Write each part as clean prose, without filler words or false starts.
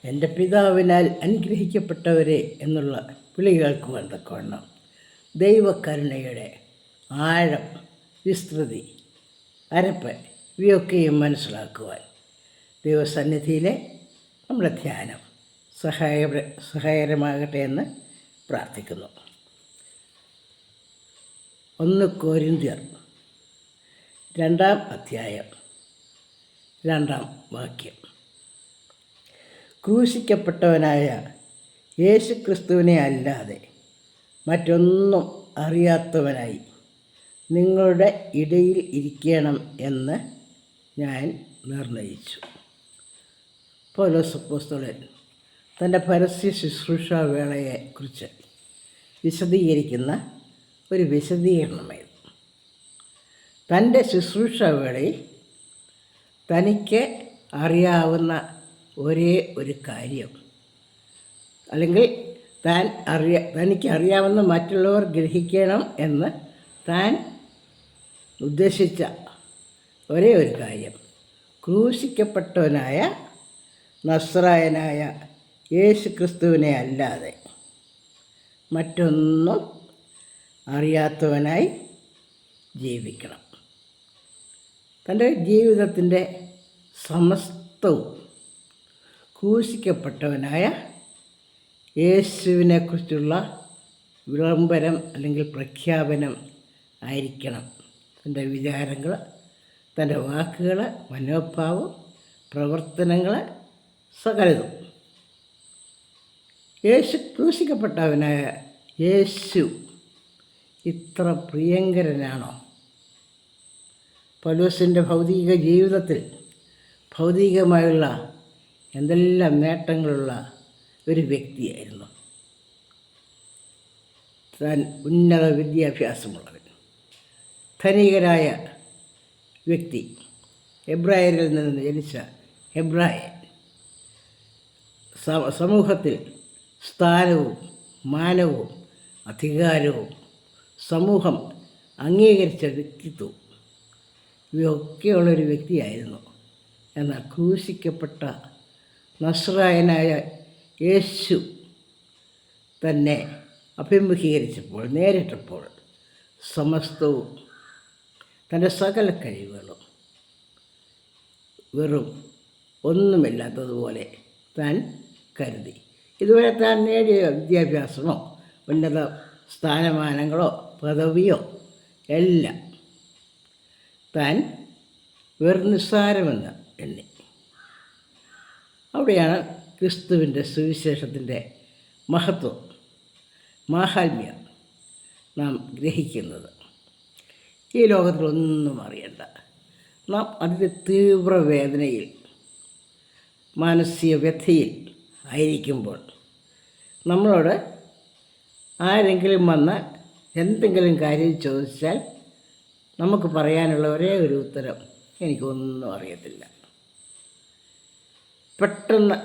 എൻ്റെ പിതാവിനാൽ അനുഗ്രഹിക്കപ്പെട്ടവരെ എന്നുള്ള വിളി കേൾക്കുവാൻ തക്കവണ്ണം ദൈവകരുണയുടെ ആഴം, വിസ്തൃതി, അരപ്പ് ഇവയൊക്കെയും മനസ്സിലാക്കുവാൻ ദൈവസന്നിധിയിലെ നമ്മുടെ ധ്യാനം സഹായകരമാകട്ടെ എന്ന് പ്രാർത്ഥിക്കുന്നു. 1 കൊരിന്ത്യർ 2-ാം അധ്യായം 2-ാം വാക്യം. ക്രൂശിക്കപ്പെട്ടവനായ യേശുക്രിസ്തുവിനെ അല്ലാതെ മറ്റൊന്നും അറിയാത്തവനായി നിങ്ങളുടെ ഇടയിൽ ഇരിക്കണം എന്ന് ഞാൻ നിർണയിച്ചു. പൗലോസ് അപ്പോസ്തലൻ തൻ്റെ പരസ്യ ശുശ്രൂഷാ വേളയെക്കുറിച്ച് വിശദീകരിക്കുന്ന ഒരു വിശദീകരണമായിരുന്നു. തൻ്റെ ശുശ്രൂഷാ വേളയിൽ തനിക്ക് അറിയാവുന്ന ഒരേ ഒരു കാര്യം, അല്ലെങ്കിൽ തനിക്ക് അറിയാവുന്ന മറ്റുള്ളവർ ഗ്രഹിക്കണം എന്ന് താൻ ഉദ്ദേശിച്ച ഒരേ ഒരു കാര്യം, ക്രൂശിക്കപ്പെട്ടവനായ നസ്രായനായ യേശുക്രിസ്തുവിനെ അല്ലാതെ മറ്റൊന്നും അറിയാത്തവനായി ജീവിക്കണം. തൻ്റെ ജീവിതത്തിൻ്റെ സമസ്തവും ക്രൂശിക്കപ്പെട്ടവനായ യേശുവിനെക്കുറിച്ചുള്ള വിളംബരം അല്ലെങ്കിൽ പ്രഖ്യാപനം ആയിരിക്കണം. തൻ്റെ വിചാരങ്ങൾ, തൻ്റെ വാക്കുകൾ, മനോഭാവം, പ്രവർത്തനങ്ങൾ സകലതും. ക്രൂശിക്കപ്പെട്ടവനായ യേശു ഇത്ര പ്രിയങ്കരനാണോ? പൗലോസിൻ്റെ ഭൗതിക ജീവിതത്തിൽ ഭൗതികമായുള്ള എന്തെല്ലാം നേട്ടങ്ങളുള്ള ഒരു വ്യക്തിയായിരുന്നു. താൻ ഉന്നത വിദ്യാഭ്യാസമുള്ളവൻ, ധനികരായ വ്യക്തി, എബ്രായരിൽ നിന്ന് ജനിച്ച എബ്രായൻ, സമൂഹത്തിൽ സ്ഥാനവും മാനവും അധികാരവും സമൂഹം അംഗീകരിച്ച വ്യക്തിത്വവും ഇവയൊക്കെയുള്ളൊരു വ്യക്തിയായിരുന്നു. എന്നാൽ ക്രൂശിക്കപ്പെട്ട നസ്രായനായ യേശു തന്നെ അഭിമുഖീകരിച്ചപ്പോൾ, നേരിട്ടപ്പോൾ സമസ്തവും തൻ്റെ സകല കഴിവുകളും വെറും ഒന്നുമില്ലാത്തതുപോലെ താൻ കരുതി. ഇതുവരെ താൻ നേടിയ വിദ്യാഭ്യാസമോ ഉന്നത സ്ഥാനമാനങ്ങളോ പദവിയോ എല്ലാം താൻ വെറും നിസ്സാരമെന്ന് എണ്ണി. അവിടെയാണ് ക്രിസ്തുവിൻ്റെ സുവിശേഷത്തിൻ്റെ മഹത്വം, മാഹാത്മ്യം നാം ഗ്രഹിക്കുന്നത്. ഈ ലോകത്തിലൊന്നും അറിയണ്ട, നാം അതിൻ്റെ തീവ്രവേദനയിൽ, മാനസിക വ്യഥയിൽ ആയിരിക്കുമ്പോൾ നമ്മളോട് ആരെങ്കിലും വന്ന് എന്തെങ്കിലും കാര്യം ചോദിച്ചാൽ നമുക്ക് പറയാനുള്ള ഒരേ ഒരു ഉത്തരം, എനിക്കൊന്നും അറിയത്തില്ല. പെട്ടെന്ന്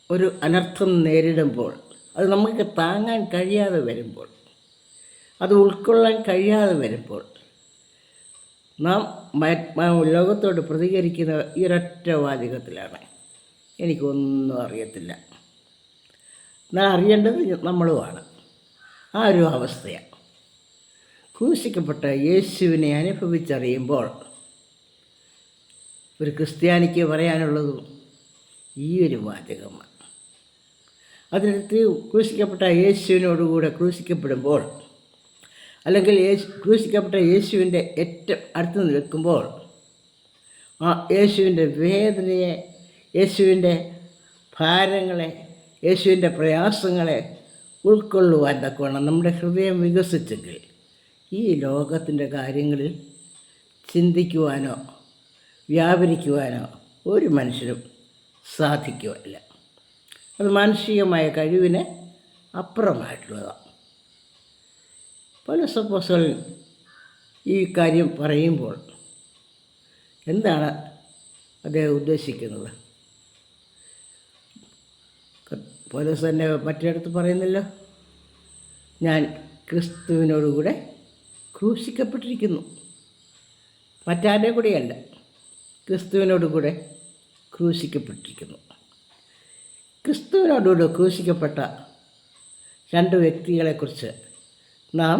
ഒരു അനർത്ഥം നേരിടുമ്പോൾ, അത് നമുക്ക് താങ്ങാൻ കഴിയാതെ വരുമ്പോൾ, അത് ഉൾക്കൊള്ളാൻ കഴിയാതെ വരുമ്പോൾ നാം ലോകത്തോട് പ്രതികരിക്കുന്ന ഈ ഒരൊറ്റ വാചകത്തിലാണ്, എനിക്കൊന്നും അറിയത്തില്ല. എന്നാൽ അറിയേണ്ടത് നമ്മളുമാണ്. ആ ഒരു അവസ്ഥയാണ്. ക്രൂശിക്കപ്പെട്ട യേശുവിനെ അനുഭവിച്ചറിയുമ്പോൾ ഒരു ക്രിസ്ത്യാനിക്ക് പറയാനുള്ളതും ഈ ഒരു വാചകമാണ്. അതിനകത്ത് ക്രൂശിക്കപ്പെട്ട യേശുവിനോടുകൂടെ ക്രൂശിക്കപ്പെടുമ്പോൾ, അല്ലെങ്കിൽ ക്രൂശിക്കപ്പെട്ട യേശുവിൻ്റെ ഏറ്റവും അടുത്ത് നിൽക്കുമ്പോൾ, ആ യേശുവിൻ്റെ വേദനയെ, യേശുവിൻ്റെ ഭാരങ്ങളെ, യേശുവിൻ്റെ പ്രയാസങ്ങളെ ഉൾക്കൊള്ളുവാൻ തക്കവണ്ണം നമ്മുടെ ഹൃദയം വികസിച്ചെങ്കിൽ ഈ ലോകത്തിൻ്റെ കാര്യങ്ങളിൽ ചിന്തിക്കുവാനോ വ്യാപരിക്കുവാനോ ഒരു മനുഷ്യരും സാധിക്കുകയില്ല. അത് മാനുഷികമായ കഴിവിന് അപ്പുറമായിട്ടുള്ളതാണ്. പൗലോസ് അപ്പോസ്തലൻ ഈ കാര്യം പറയുമ്പോൾ എന്താണ് അദ്ദേഹം ഉദ്ദേശിക്കുന്നത്? പൗലോസ് തന്നെ മറ്റിടത്ത് പറയുന്നില്ല, ഞാൻ ക്രിസ്തുവിനോടുകൂടെ ക്രൂശിക്കപ്പെട്ടിരിക്കുന്നു. മറ്റാരുടെ കൂടെയല്ല, ക്രിസ്തുവിനോടുകൂടെ ക്രൂശിക്കപ്പെട്ടിരിക്കുന്നു. ക്രിസ്തുവിനോടുകൂടി ക്രൂശിക്കപ്പെട്ട രണ്ട് വ്യക്തികളെക്കുറിച്ച് നാം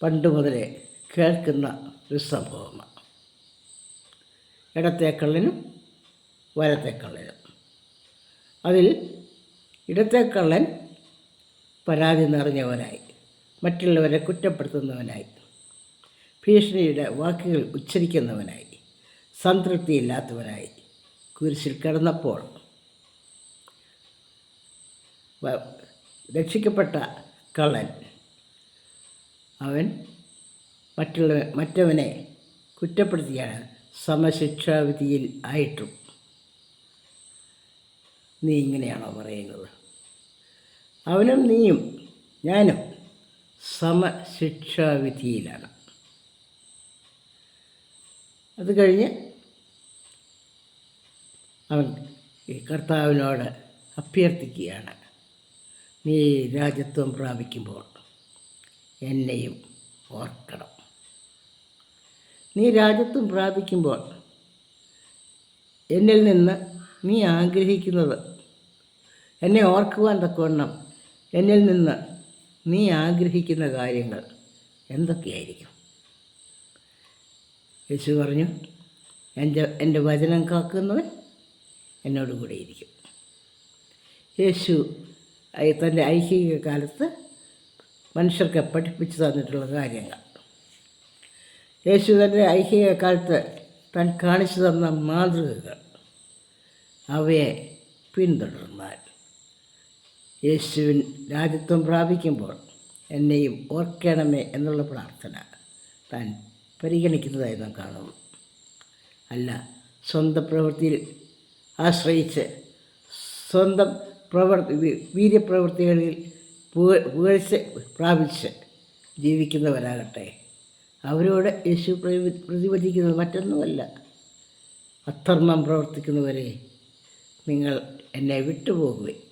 പണ്ട് മുതലേ കേൾക്കുന്ന ഒരു സംഭവമാണ്. ഇടത്തെ കള്ളനും വലത്തെ കള്ളനും. അതിൽ ഇടത്തെ കള്ളൻ പരാതി നിറഞ്ഞവനായി, മറ്റുള്ളവരെ കുറ്റപ്പെടുത്തുന്നവനായി, ഭീഷണിയുടെ വാക്കുകൾ ഉച്ചരിക്കുന്നവനായി, സംതൃപ്തിയില്ലാത്തവനായി കുരിശിൽ കിടന്നപ്പോൾ രക്ഷിക്കപ്പെട്ട കള്ളൻ അവൻ മറ്റവനെ കുറ്റപ്പെടുത്തിയാണ് സമശിക്ഷാവിധിയിൽ ആയിട്ടും നീ ഇങ്ങനെയാണോ പറയുന്നത്? അവനും നീയും ഞാനും സമശിക്ഷാവിധിയിലാണ്. അത് കഴിഞ്ഞ് അവൻ ഈ കർത്താവിനോട് അഭ്യർത്ഥിക്കുകയാണ്, നീ രാജ്യത്വം പ്രാപിക്കുമ്പോൾ എന്നെയും ഓർക്കണം. നീ രാജ്യത്വം പ്രാപിക്കുമ്പോൾ എന്നിൽ നിന്ന് നീ ആഗ്രഹിക്കുന്നത്, എന്നെ ഓർക്കുവാൻ തക്കവണ്ണം എന്നിൽ നിന്ന് നീ ആഗ്രഹിക്കുന്ന കാര്യങ്ങൾ എന്തൊക്കെയായിരിക്കും? യേശു പറഞ്ഞു, എൻ്റെ വചനം കാക്കുന്നവൻ എന്നോട് കൂടെ ഇരിക്കും. യേശു തൻ്റെ ഐഹിക കാലത്ത് മനുഷ്യർക്ക് പഠിപ്പിച്ചു തന്നിട്ടുള്ള കാര്യങ്ങൾ, യേശു തൻ്റെ ഐഹിക കാലത്ത് താൻ കാണിച്ചു തന്ന മാതൃകകൾ, അവയെ പിന്തുടർന്നാൽ യേശുവിൻ രാജ്യത്വം പ്രാപിക്കുമ്പോൾ എന്നെയും ഓർക്കണമേ എന്നുള്ള പ്രാർത്ഥന താൻ പരിഗണിക്കുന്നതായി നാം കാണുന്നു. അല്ല സ്വന്തം പ്രവൃത്തിയിൽ ആശ്രയിച്ച് സ്വന്തം വീര്യപ്രവൃത്തികളിൽ പുകഴ്ച പ്രാപിച്ച് ജീവിക്കുന്നവരാകട്ടെ. അവരോട് യേശു പ്രതിവചിക്കുന്നത് മറ്റൊന്നുമല്ല, അധർമ്മം പ്രവർത്തിക്കുന്നവരെ നിങ്ങൾ എന്നെ വിട്ടുപോകുകയും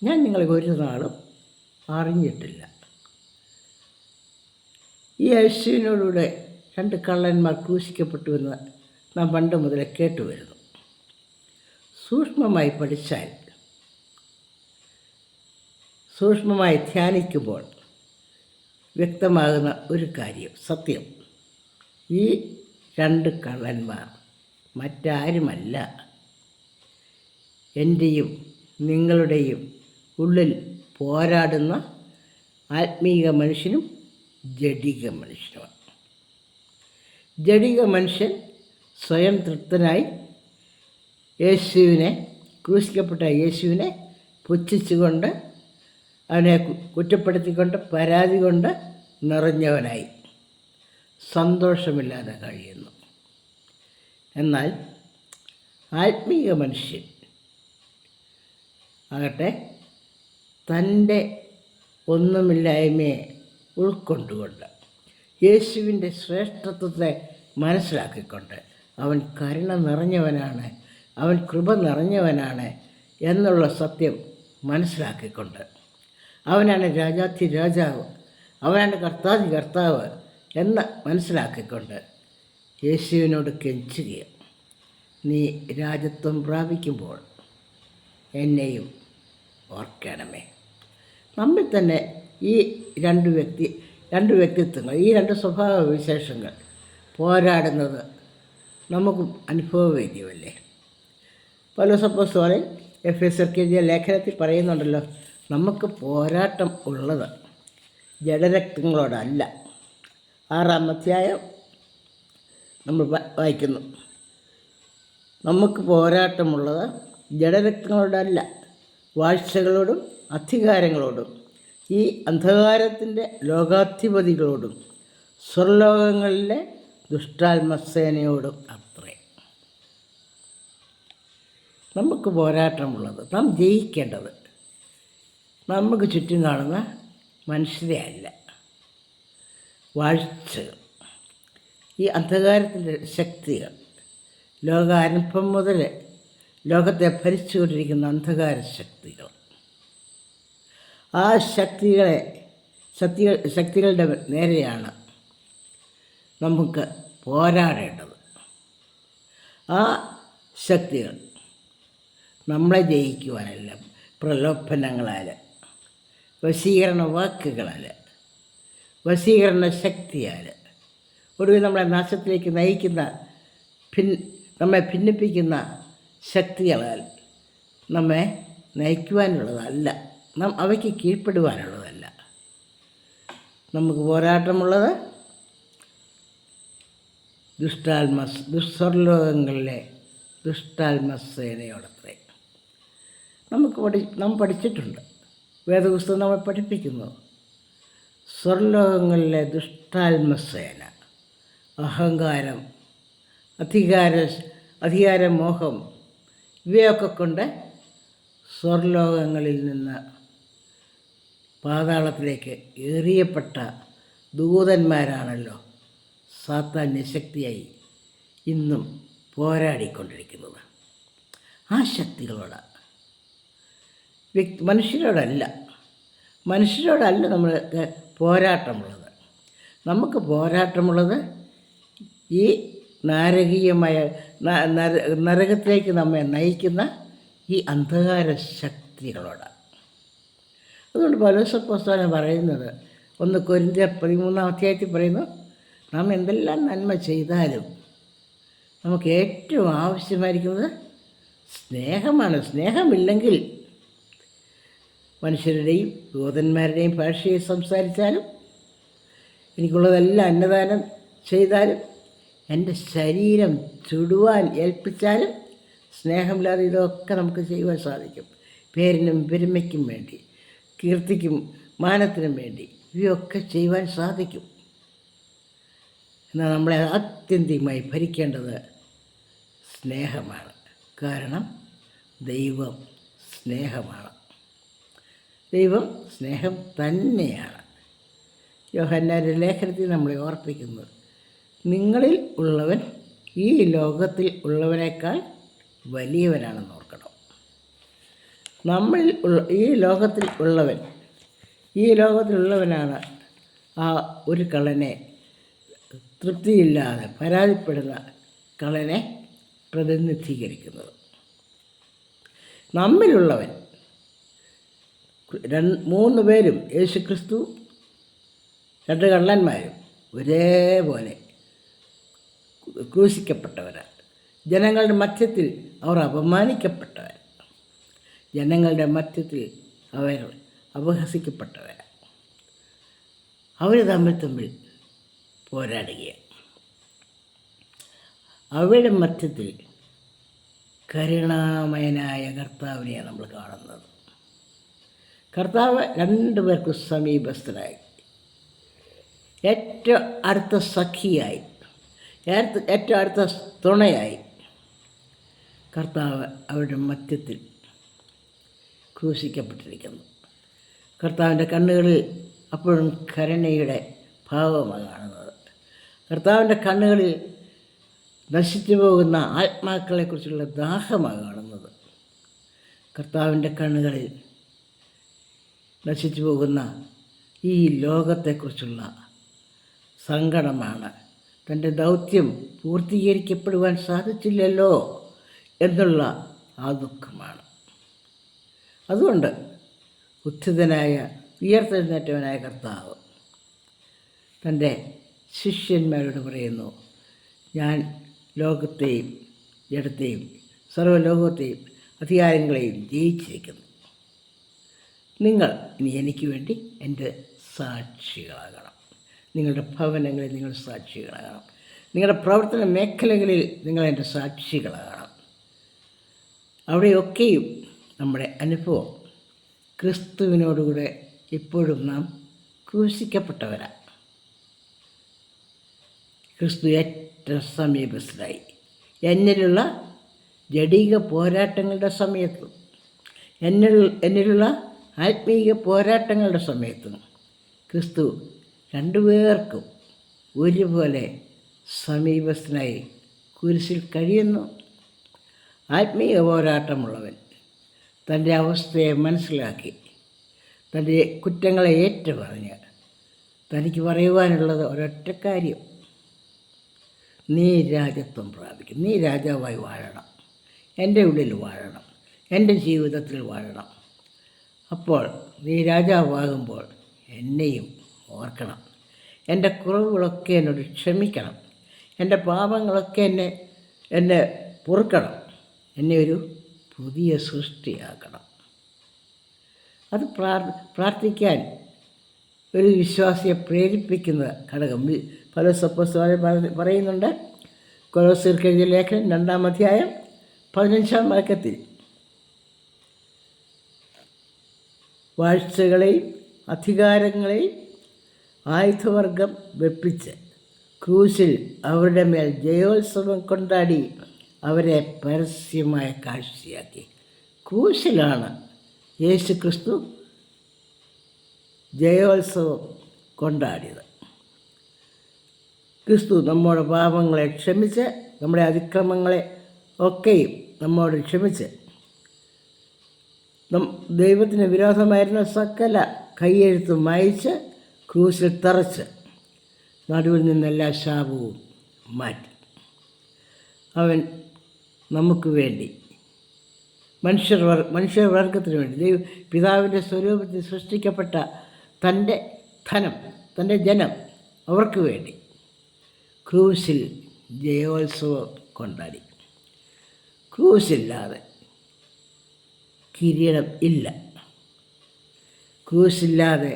ഞാൻ നിങ്ങളെ ഒരു നാളും അറിഞ്ഞിട്ടില്ല. ഈ യേശുവിനോടുകൂടെ രണ്ട് കള്ളന്മാർ ക്രൂശിക്കപ്പെട്ടുവെന്ന് നാം പണ്ട് മുതലേ കേട്ടുവരുന്നു. സൂക്ഷ്മമായി പഠിച്ചാൽ, സൂക്ഷ്മമായി ധ്യാനിക്കുമ്പോൾ വ്യക്തമാകുന്ന ഒരു കാര്യം, സത്യം, ഈ രണ്ട് കള്ളന്മാർ മറ്റാരുമല്ല, എൻ്റെയും നിങ്ങളുടെയും ഉള്ളിൽ പോരാടുന്ന ആത്മീക മനുഷ്യനും ജഡിക മനുഷ്യനുമാണ്. ജഡിക മനുഷ്യൻ സ്വയം തൃപ്തനായി ക്രൂശിക്കപ്പെട്ട യേശുവിനെ പുച്ഛിച്ചുകൊണ്ട്, അവനെ കുറ്റപ്പെടുത്തിക്കൊണ്ട്, പരാതി കൊണ്ട് നിറഞ്ഞവനായി സന്തോഷമില്ലാതെ കഴിയുന്നു. എന്നാൽ ആത്മീക മനുഷ്യൻ ആകട്ടെ തൻ്റെ ഒന്നുമില്ലായ്മയെ ഉൾക്കൊണ്ടുകൊണ്ട്, യേശുവിൻ്റെ ശ്രേഷ്ഠത്വത്തെ മനസ്സിലാക്കിക്കൊണ്ട്, അവൻ കരുണ നിറഞ്ഞവനാണ്, അവൻ കൃപ നിറഞ്ഞവനാണ് എന്നുള്ള സത്യം മനസ്സിലാക്കിക്കൊണ്ട്, അവനാണ് രാജാധി രാജാവ്, അവനാണ് കർത്താധി കർത്താവ് എന്ന് മനസ്സിലാക്കിക്കൊണ്ട് യേശുവിനോട് കെഞ്ചുകയും, നീ രാജ്യത്വം പ്രാപിക്കുമ്പോൾ എന്നെയും ഓർക്കണമേ. നമ്മിൽ തന്നെ ഈ രണ്ട് വ്യക്തിത്വങ്ങൾ, ഈ രണ്ട് സ്വഭാവ വിശേഷങ്ങൾ പോരാടുന്നത് നമുക്ക് അനുഭവവേദ്യമല്ലേ. പൗലോസ് അപ്പോസ്തലൻ എഫെസ്യർക്ക് എഴുതിയ ലേഖനത്തിൽ പറയുന്നുണ്ടല്ലോ, നമുക്ക് പോരാട്ടം ഉള്ളത് ജഡരക്തങ്ങളോടല്ല. 6-ാം അധ്യായം നമ്മൾ വായിക്കുന്നു, നമുക്ക് പോരാട്ടമുള്ളത് ജഡരക്തങ്ങളോടല്ല, വാഴ്ചകളോടും അധികാരങ്ങളോടും ഈ അന്ധകാരത്തിൻ്റെ ലോകാധിപതികളോടും സ്വർലോകങ്ങളിലെ ദുഷ്ടാത്മസേനയോടും അത്രേ. നമുക്ക് പോരാട്ടമുള്ളത്, നാം ജയിക്കേണ്ടത് നമുക്ക് ചുറ്റും കാണുന്ന മനുഷ്യരെ അല്ല, വാഴ്ചകൾ, ഈ അന്ധകാരത്തിൻ്റെ ശക്തികൾ, ലോകാരംഭം മുതൽ ലോകത്തെ ഭരിച്ചുകൊണ്ടിരിക്കുന്ന അന്ധകാര ശക്തികൾ, ആ ശക്തികളുടെ നേരെയാണ് നമുക്ക് പോരാടേണ്ടത്. ആ ശക്തികൾ നമ്മളെ ജയിക്കുവാനല്ല, പ്രലോഭനങ്ങളാൽ, വശീകരണ വാക്കുകളാൽ, വശീകരണ ശക്തിയാൽ, ഒടുവിൽ നമ്മളെ നാശത്തിലേക്ക് നയിക്കുന്ന നമ്മെ ഭിന്നിപ്പിക്കുന്ന ശക്തികളാൽ നമ്മെ നയിക്കുവാനുള്ളതല്ല, അവയ്ക്ക് കീഴ്പ്പെടുവാനുള്ളതല്ല. നമുക്ക് പോരാട്ടമുള്ളത് ദുസ്വർലോകങ്ങളിലെ ദുഷ്ടാത്മസേനയോടത്രേ. നാം പഠിച്ചിട്ടുണ്ട്, വേദപുസ്തകം നമ്മളെ പഠിപ്പിക്കുന്നു. സ്വർലോകങ്ങളിലെ ദുഷ്ടാത്മസേന, അഹങ്കാരം, അധികാരമോഹം, ഇവയൊക്കെ കൊണ്ട് സ്വർലോകങ്ങളിൽ നിന്ന് പാതാളത്തിലേക്ക് എറിയപ്പെട്ട ദൂതന്മാരാണല്ലോ സാത്താന്യ ശക്തിയായി ഇന്നും പോരാടിക്കൊണ്ടിരിക്കുന്നത്. ആ ശക്തികളോട്, മനുഷ്യരോടല്ല നമ്മൾ പോരാട്ടമുള്ളത്. നമുക്ക് പോരാട്ടമുള്ളത് ഈ നാരകീയമായ നരകത്തിലേക്ക് നമ്മെ നയിക്കുന്ന ഈ അന്ധകാര ശക്തികളോട്. അതുകൊണ്ട് പൗലോസ് അപ്പോസ്തലൻ പറയുന്നത് 1 കൊരിന്ത്യർ 13-ാം അധ്യായത്തിൽ പറയുന്നു, നാം എന്തെല്ലാം നന്മ ചെയ്താലും നമുക്ക് ഏറ്റവും ആവശ്യമായിരിക്കുന്നത് സ്നേഹമാണ്. സ്നേഹമില്ലെങ്കിൽ മനുഷ്യരുടെയും ദൂതന്മാരുടെയും ഭാഷയിൽ സംസാരിച്ചാലും, എനിക്കുള്ളതെല്ലാം അന്നദാനം ചെയ്താലും, എൻ്റെ ശരീരം ചുടുവാൻ ഏൽപ്പിച്ചാലും, സ്നേഹമില്ലാതെ ഇതൊക്കെ നമുക്ക് ചെയ്യുവാൻ സാധിക്കും. പേരിനും പെരുമയ്ക്കും വേണ്ടി, കീർത്തിക്കും മാനത്തിനും വേണ്ടി ഇവയൊക്കെ ചെയ്യുവാൻ സാധിക്കും. എന്നാൽ നമ്മളെ ആത്യന്തികമായി ഭരിക്കേണ്ടത് സ്നേഹമാണ്. കാരണം ദൈവം സ്നേഹമാണ്. ദൈവം സ്നേഹം തന്നെയാണ്. യോഹന്നാന്റെ ലേഖനത്തിൽ നമ്മളെ ഓർപ്പിക്കുന്നത്, നിങ്ങളിൽ ഉള്ളവൻ ഈ ലോകത്തിൽ ഉള്ളവനേക്കാൾ വലിയവനാണെന്ന് ഓർക്കണം. ഈ ലോകത്തിലുള്ളവനാണ് ആ ഒരു കള്ളനെ, തൃപ്തിയില്ലാതെ പരാതിപ്പെടുന്ന കള്ളനെ പ്രതിനിധീകരിക്കുന്നത്. നമ്മിലുള്ളവൻ 3 പേരും, യേശുക്രിസ്തു, 2 കള്ളന്മാരും ഒരേപോലെ ക്രൂശിക്കപ്പെട്ടവരാണ്. ജനങ്ങളുടെ മധ്യത്തിൽ അവർ അപമാനിക്കപ്പെട്ടവരാണ്. ജനങ്ങളുടെ മധ്യത്തിൽ അവർ അപഹസിക്കപ്പെട്ടവരാണ്. അവർ തമ്മിൽ പോരാടുകയാണ്. അവരുടെ മധ്യത്തിൽ കരുണാമയനായ കർത്താവിനെയാണ് നമ്മൾ കാണുന്നത്. കർത്താവ് 2 പേർക്കും സമീപസ്ഥനായി, ഏറ്റവും അടുത്ത സഖിയായി, ഏറ്റവും അടുത്ത തുണയായി കർത്താവ് അവരുടെ മധ്യത്തിൽ ക്രൂശിക്കപ്പെട്ടിരിക്കുന്നു. കർത്താവിൻ്റെ കണ്ണുകളിൽ അപ്പോഴും കരുണയുടെ ഭാവമാണ് കാണുന്നത്. കർത്താവിൻ്റെ കണ്ണുകളിൽ നശിച്ചു പോകുന്ന ആത്മാക്കളെക്കുറിച്ചുള്ള ദാഹമാണ് കാണുന്നത്. കർത്താവിൻ്റെ കണ്ണുകളിൽ നശിച്ചു പോകുന്ന ഈ ലോകത്തെക്കുറിച്ചുള്ള സങ്കടമാണ്. തൻ്റെ ദൗത്യം പൂർത്തീകരിക്കപ്പെടുവാൻ സാധിച്ചില്ലല്ലോ എന്നുള്ള ആ ദുഃഖമാണ്. അതുകൊണ്ട് ഉയർത്തെഴുന്നേറ്റവനായ കർത്താവ് തൻ്റെ ശിഷ്യന്മാരോട് പറയുന്നു, ഞാൻ ലോകത്തെയും ജഡത്തെയും സർവ്വലോകത്തെയും അധികാരങ്ങളെയും ജയിച്ചിരിക്കുന്നു. നിങ്ങൾ ഇനി എനിക്ക് വേണ്ടി എൻ്റെ സാക്ഷികളാകണം. നിങ്ങളുടെ ഭവനങ്ങളിൽ നിങ്ങൾ സാക്ഷികളാകണം. നിങ്ങളുടെ പ്രവർത്തന മേഖലകളിൽ നിങ്ങൾ എൻ്റെ സാക്ഷികളാകണം. അവിടെയൊക്കെയും നമ്മുടെ അനുഭവം ക്രിസ്തുവിനോടുകൂടെ ഇപ്പോഴും നാം ക്രൂശിക്കപ്പെട്ടവരാണ്. ക്രിസ്തു ഏറ്റവും സമീപസ്ഥനായി. എന്നിലുള്ള ജഡിക പോരാട്ടങ്ങളുടെ സമയത്തും എന്നിലുള്ള ആത്മീയ പോരാട്ടങ്ങളുടെ സമയത്തും ക്രിസ്തു 2 പേർക്കും ഒരുപോലെ സമീപസ്ഥനായി കുരിശിൽ കഴിയുന്നു. ആത്മീയ പോരാട്ടമുള്ളവൻ തൻ്റെ അവസ്ഥയെ മനസ്സിലാക്കി, തൻ്റെ കുറ്റങ്ങളെ ഏറ്റുപറഞ്ഞ് തനിക്ക് പറയുവാനുള്ളത് ഒരൊറ്റ കാര്യം, നീ രാജത്വം പ്രാപിക്കും, നീ രാജാവായി വാഴണം, എൻ്റെ ഉള്ളിൽ വാഴണം, എൻ്റെ ജീവിതത്തിൽ വാഴണം. അപ്പോൾ നീ രാജാവാകുമ്പോൾ എന്നെയും ഓർക്കണം. എൻ്റെ കുറവുകളൊക്കെ എന്നോട് ക്ഷമിക്കണം. എൻ്റെ പാപങ്ങളൊക്കെ എന്നെ പൊറുക്കണം. എന്നെ ഒരു പുതിയ സൃഷ്ടിയാക്കണം. അത് പ്രാർത്ഥിക്കാൻ ഒരു വിശ്വാസിയെ പ്രേരിപ്പിക്കുന്ന ഘടകം പൗലോസ് അപ്പോസ്തലൻ പറയുന്നുണ്ട്. കൊലോസ്യർക്ക് എഴുതിയ ലേഖനം 2-ാം അധ്യായം 15-ാം വാക്യത്തിൽ വാഴ്ചകളെയും അധികാരങ്ങളെയും ആയുധവർഗം വെപ്പിച്ച് ക്രൂശിൽ അവരുടെ മേൽ ജയോത്സവം കൊണ്ടാടി അവരെ പരസ്യമായ കാഴ്ചയാക്കി. ക്രൂശിലാണ് യേശു ക്രിസ്തു ജയോത്സവം കൊണ്ടാടിയത്. ക്രിസ്തു നമ്മുടെ പാപങ്ങളെ ക്ഷമിച്ച്, നമ്മുടെ അതിക്രമങ്ങളെ ഒക്കെയും നമ്മോട് ക്ഷമിച്ച്, ദൈവത്തിന് വിരോധമായിരുന്ന സകല കൈയെഴുത്തും മായിച്ച് ക്രൂശിൽ തറച്ച് നടുവിൽ നിന്നെല്ലാ ശാപവും മാറ്റി. അവൻ നമുക്ക് വേണ്ടി, മനുഷ്യവർഗത്തിന് വേണ്ടി, പിതാവിൻ്റെ സ്വരൂപത്തിൽ സൃഷ്ടിക്കപ്പെട്ട തൻ്റെ ധനം, തൻ്റെ ജനം, അവർക്ക് വേണ്ടി ക്രൂശിൽ ജയോത്സവം കൊണ്ടാടി. ക്രൂശില്ലാതെ കിരീടം ഇല്ല. ക്രൂശില്ലാതെ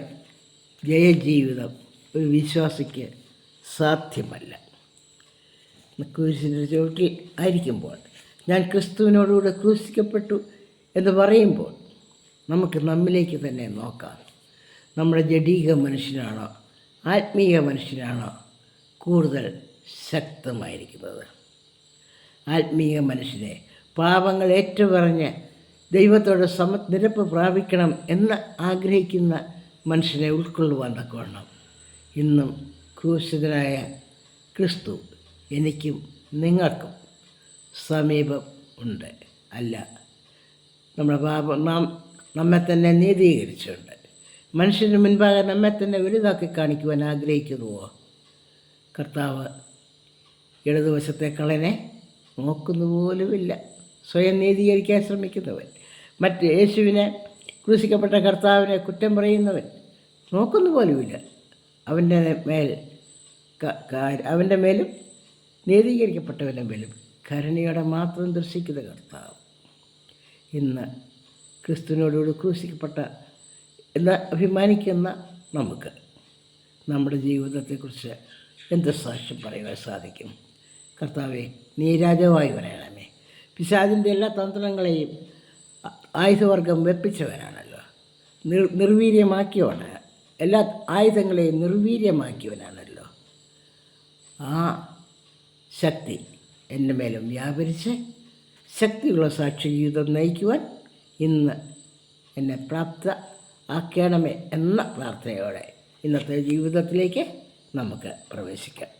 ജയജീവിതം ഒരു വിശ്വാസിക്ക് സാധ്യമല്ല. ക്രൂശിൻ്റെ ചുവട്ടിൽ ആയിരിക്കുമ്പോൾ, ഞാൻ ക്രിസ്തുവിനോടുകൂടെ ക്രൂശിക്കപ്പെട്ടു എന്ന് പറയുമ്പോൾ, നമുക്ക് നമ്മിലേക്ക് തന്നെ നോക്കാം. നമ്മുടെ ജഡീക മനുഷ്യനാണോ ആത്മീയ മനുഷ്യനാണോ കൂടുതൽ ശക്തമായിരിക്കുന്നത്? ആത്മീയ മനുഷ്യനെ പാപങ്ങൾ ഏറ്റുപറഞ്ഞ് ദൈവത്തോട് നിരപ്പ് പ്രാപിക്കണം എന്ന് ആഗ്രഹിക്കുന്ന മനുഷ്യനെ ഉൾക്കൊള്ളുവാൻ തക്കവണ്ണം ഇന്നും ക്രൂശിതനായ ക്രിസ്തു എനിക്കും നിങ്ങൾക്കും സമീപം ഉണ്ട്. അല്ല, നമ്മുടെ പാപം നമ്മെ തന്നെ നീതീകരിച്ചുകൊണ്ട് മനുഷ്യന് മുൻപാകെ നമ്മെ തന്നെ വലുതാക്കി കാണിക്കുവാൻ ആഗ്രഹിക്കുന്നുവോ? കർത്താവ് ഇടതുവശത്തെ കള്ളനെ നോക്കുന്നു പോലുമില്ല. സ്വയം നീതീകരിക്കാൻ ശ്രമിക്കുന്നവൻ, യേശുവിനെ ക്രൂശിക്കപ്പെട്ട കർത്താവിനെ കുറ്റം പറയുന്നവൻ നോക്കുന്നു പോലുമില്ല. അവൻ്റെ മേലും നീതീകരിക്കപ്പെട്ടവൻ്റെ മേലും കരുണയോടെ മാത്രം ദർശിക്കുന്ന കർത്താവ് ഇന്ന് ക്രിസ്തുവിനോടുകൂടി ക്രൂശിക്കപ്പെട്ട എന്ന് അഭിമാനിക്കുന്ന നമുക്ക് നമ്മുടെ ജീവിതത്തെക്കുറിച്ച് എന്ത് സാക്ഷ്യം പറയുവാൻ സാധിക്കും? കർത്താവെ, നീ രാജാവായി വരണമേ. പിശാചിൻ്റെ എല്ലാ തന്ത്രങ്ങളെയും ആയുധവർഗം വെപ്പിച്ചവനാണല്ലോ, നിർവീര്യമാക്കിയവനാണ്. എല്ലാ ആയുധങ്ങളെയും നിർവീര്യമാക്കിയവനാണല്ലോ. ആ ശക്തി എൻ്റെ മേലും വ്യാപരിച്ച് ശക്തിയുള്ള സാക്ഷി ജീവിതം നയിക്കുവാൻ ഇന്ന് എന്നെ ആക്കണമേ എന്ന പ്രാർത്ഥനയോടെ ഇന്നത്തെ ജീവിതത്തിലേക്ക് നമുക്ക് പ്രവേശിക്കാം.